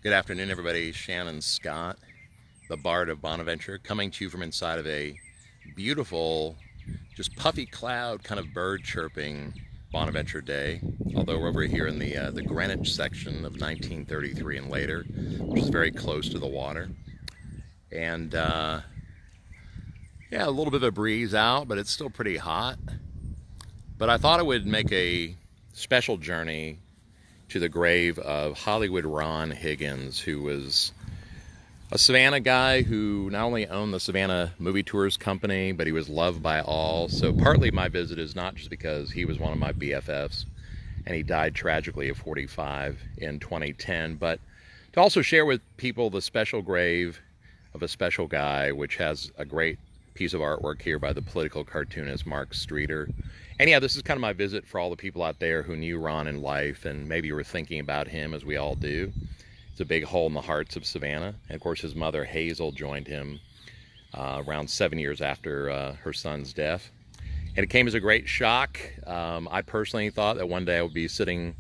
Good afternoon, everybody. Shannon Scott, the Bard of Bonaventure, coming to you from inside of a beautiful, just puffy cloud, kind of bird chirping Bonaventure day. Although we're over here in the Greenwich section of 1933 and later, which is very close to the water. And yeah, a little bit of a breeze out, but it's still pretty hot. But I thought I would make a special journey to the grave of Hollywood Ron Higgins, who was a Savannah guy who not only owned the Savannah Movie Tours company, but he was loved by all. So partly my visit is not just because he was one of my BFFs and he died tragically at 45 in 2010, but to also share with people the special grave of a special guy, which has a great piece of artwork here by the political cartoonist Mark Streeter. And yeah, this is kind of my visit for all the people out there who knew Ron in life and maybe were thinking about him as we all do. It's a big hole in the hearts of Savannah. And of course, his mother Hazel joined him around 7 years after her son's death. And it came as a great shock. I personally thought that one day I would be sitting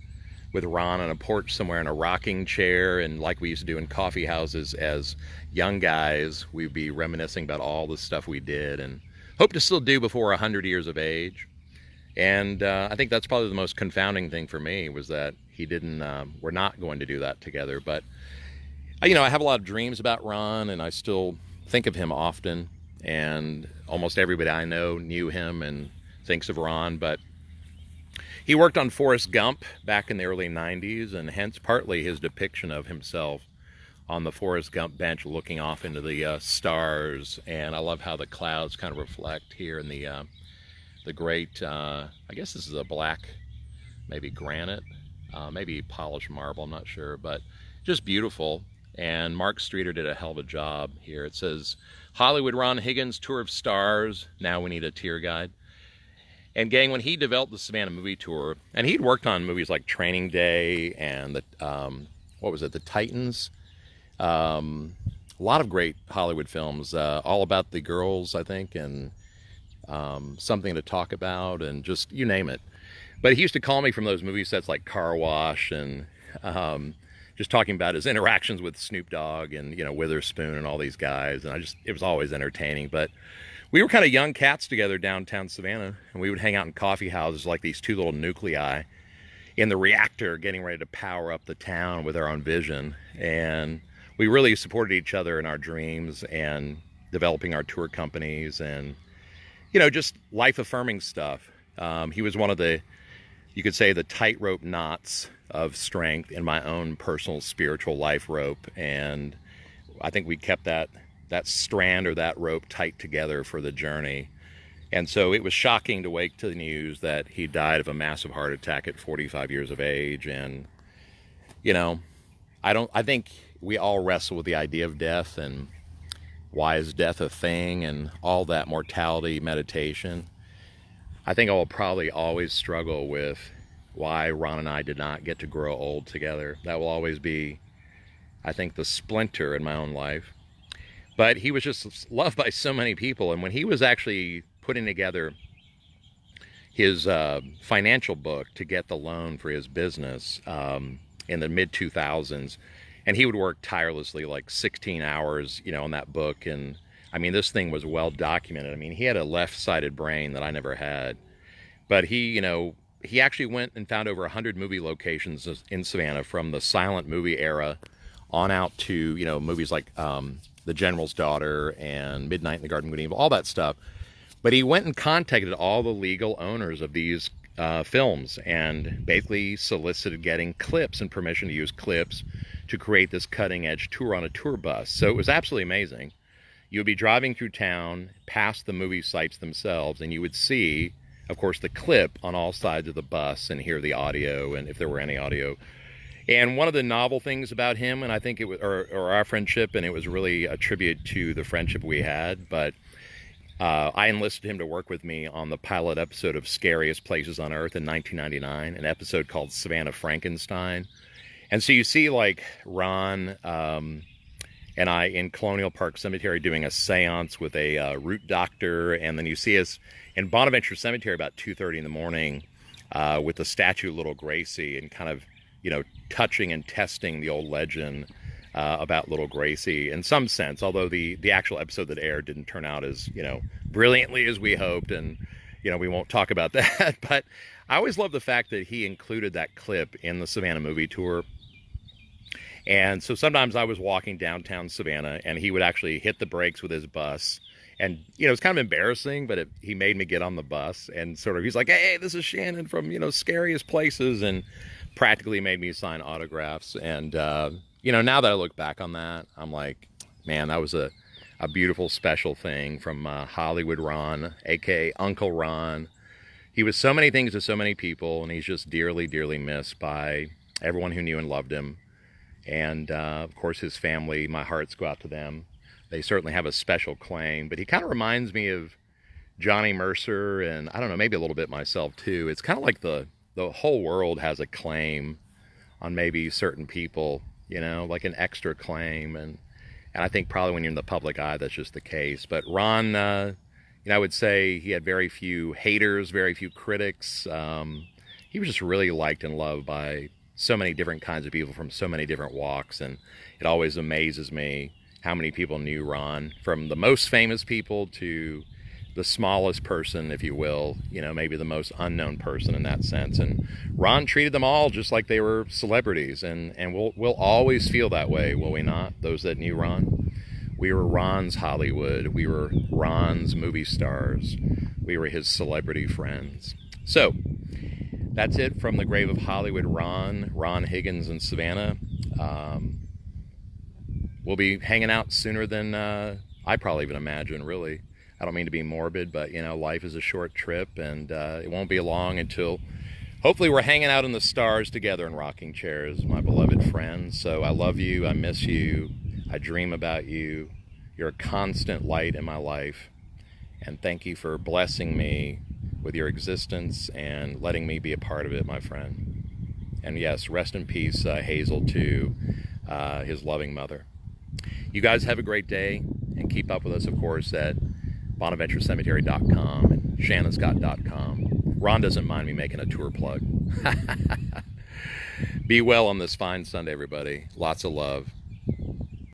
with Ron on a porch somewhere in a rocking chair, and like we used to do in coffee houses as young guys, we'd be reminiscing about all the stuff we did and hope to still do before 100 years of age. And I think that's probably the most confounding thing for me, was that he didn't, we're not going to do that together. But, you know, I have a lot of dreams about Ron, and I still think of him often. And almost everybody I know knew him and thinks of Ron. But he worked on Forrest Gump back in the early 90s, and hence partly his depiction of himself on the Forrest Gump bench looking off into the stars. And I love how the clouds kind of reflect here in the great, I guess this is a black, maybe granite, maybe polished marble, I'm not sure, but just beautiful. And Mark Streeter did a hell of a job here. It says, Hollywood Ron Higgins, Tour of Stars, now we need a tour guide. And gang, when he developed the Savannah Movie Tour, and he'd worked on movies like Training Day and the, what was it, The Titans, a lot of great Hollywood films, all about the girls, I think, and Something to Talk About, and just you name it. But he used to call me from those movie sets like Car Wash, and just talking about his interactions with Snoop Dogg and, you know, Witherspoon and all these guys. And it was always entertaining. But we were kind of young cats together downtown Savannah, and we would hang out in coffee houses like these two little nuclei in the reactor, getting ready to power up the town with our own vision. And we really supported each other in our dreams and developing our tour companies and, you know, just life-affirming stuff. He was one of the, you could say, the tightrope knots of strength in my own personal spiritual life rope. And I think we kept that strand or that rope tight together for the journey. And so it was shocking to wake to the news that he died of a massive heart attack at 45 years of age. And, you know, I think we all wrestle with the idea of death and why is death a thing and all that mortality meditation. I think I will probably always struggle with why Ron and I did not get to grow old together. That will always be, I think, the splinter in my own life. But he was just loved by so many people. And when he was actually putting together his financial book to get the loan for his business in the mid-2000s, and he would work tirelessly, like 16 hours, you know, on that book. And I mean, this thing was well documented. I mean, he had a left-sided brain that I never had. But he, you know, he actually went and found over 100 movie locations in Savannah from the silent movie era on out to, you know, movies like The General's Daughter and Midnight in the Garden of Good and Evil, all that stuff. But he went and contacted all the legal owners of these films and basically solicited getting clips and permission to use clips to create this cutting-edge tour on a tour bus. So it was absolutely amazing. You would be driving through town past the movie sites themselves, and you would see, of course, the clip on all sides of the bus and hear the audio, and if there were any audio. And one of the novel things about him, and I think it was, or our friendship, and it was really a tribute to the friendship we had, but I enlisted him to work with me on the pilot episode of Scariest Places on Earth in 1999, an episode called Savannah Frankenstein. And so you see, like, Ron and I in Colonial Park Cemetery doing a seance with a root doctor, and then you see us in Bonaventure Cemetery about 2:30 in the morning with the statue of Little Gracie and kind of, you know, touching and testing the old legend about little Gracie in some sense, although the actual episode that aired didn't turn out as, brilliantly as we hoped, and, we won't talk about that. But I always love the fact that he included that clip in the Savannah Movie Tour. And so sometimes I was walking downtown Savannah, and he would actually hit the brakes with his bus. And, it's kind of embarrassing, but he made me get on the bus, and sort of, he's like, hey, this is Shannon from, Scariest Places, and practically made me sign autographs. And, now that I look back on that, I'm like, man, that was a beautiful, special thing from Hollywood Ron, a.k.a. Uncle Ron. He was so many things to so many people, and he's just dearly, dearly missed by everyone who knew and loved him. And, of course, his family, my hearts go out to them. They certainly have a special claim, but he kind of reminds me of Johnny Mercer, and I don't know, maybe a little bit myself too. It's kind of like the whole world has a claim on maybe certain people, like an extra claim. And I think probably when you're in the public eye, that's just the case. But Ron, I would say he had very few haters, very few critics. He was just really liked and loved by so many different kinds of people from so many different walks. And it always amazes me how many people knew Ron, from the most famous people to the smallest person, if you will, maybe the most unknown person in that sense. And Ron treated them all just like they were celebrities, and we'll always feel that way, will we not? Those that knew Ron, we were Ron's Hollywood, we were Ron's movie stars, we were his celebrity friends. So that's it from the grave of Hollywood Ron Higgins in Savannah. We'll be hanging out sooner than I probably even imagine, really. I don't mean to be morbid, but, life is a short trip, and it won't be long until hopefully we're hanging out in the stars together in rocking chairs, my beloved friends. So I love you. I miss you. I dream about you. You're a constant light in my life. And thank you for blessing me with your existence and letting me be a part of it, my friend. And yes, rest in peace, Hazel, to his loving mother. You guys have a great day, and keep up with us, of course, at bonaventurecemetery.com and shannonscott.com. Ron doesn't mind me making a tour plug. Be well on this fine Sunday, everybody. Lots of love.